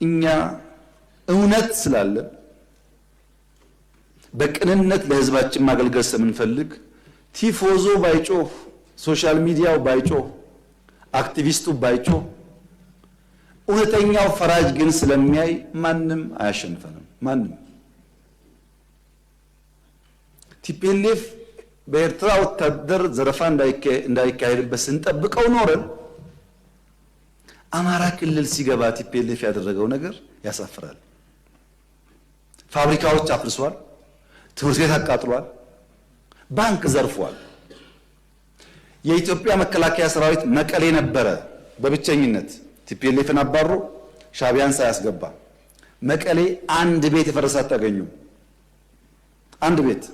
እኛ እውነት ስላለ በቅንነት ለህዝባችን ማገልገል ስለምንፈልግ ቲፎዞ ባይጮህ ሶሻል ሚዲያው ባይጮህ አክቲቪስቱ ባይጮህ እውነተኛው ፈራጅ ግን ስለሚያይ ማንም አያሸንፈንም። ማንም ቲፒኤልኤፍ በኤርትራ ወታደር ዘረፋ እንዳይካሄድበት ስንጠብቀው ኖረን አማራ ክልል ሲገባ ቲፒኤልኤፍ ያደረገው ነገር ያሳፍራል። ፋብሪካዎች አፍርሷል፣ ትምህርት ቤት አቃጥሏል፣ ባንክ ዘርፏል። የኢትዮጵያ መከላከያ ሰራዊት መቀሌ ነበረ በብቸኝነት ቲፒኤልኤፍን አባሮ ሻቢያን ሳያስገባ መቀሌ አንድ ቤት የፈረሰ አታገኙም። አንድ ቤት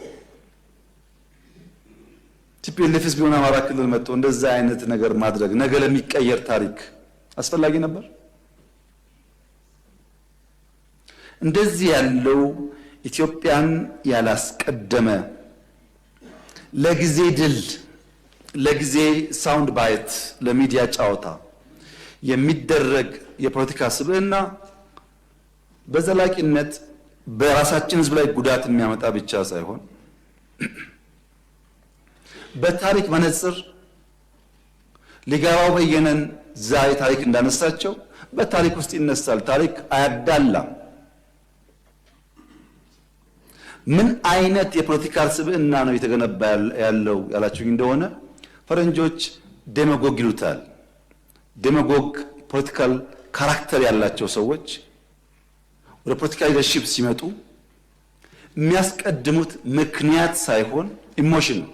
ቲፒኤልኤፍስ ቢሆን አማራ ክልል መጥቶ እንደዛ አይነት ነገር ማድረግ ነገ ለሚቀየር ታሪክ አስፈላጊ ነበር? እንደዚህ ያለው ኢትዮጵያን ያላስቀደመ ለጊዜ ድል፣ ለጊዜ ሳውንድ ባይት፣ ለሚዲያ ጫወታ የሚደረግ የፖለቲካ ስብዕና በዘላቂነት በራሳችን ህዝብ ላይ ጉዳት የሚያመጣ ብቻ ሳይሆን በታሪክ መነጽር ሊጋባው በየነን ዛሬ ታሪክ እንዳነሳቸው በታሪክ ውስጥ ይነሳል። ታሪክ አያዳላም። ምን አይነት የፖለቲካ ስብዕና ነው የተገነባ ያለው ያላችሁኝ እንደሆነ ፈረንጆች ዴማጎግ ይሉታል። ዴማጎግ ፖለቲካል ካራክተር ያላቸው ሰዎች ወደ ፖለቲካል ሊደርሺፕ ሲመጡ የሚያስቀድሙት ምክንያት ሳይሆን ኢሞሽን ነው።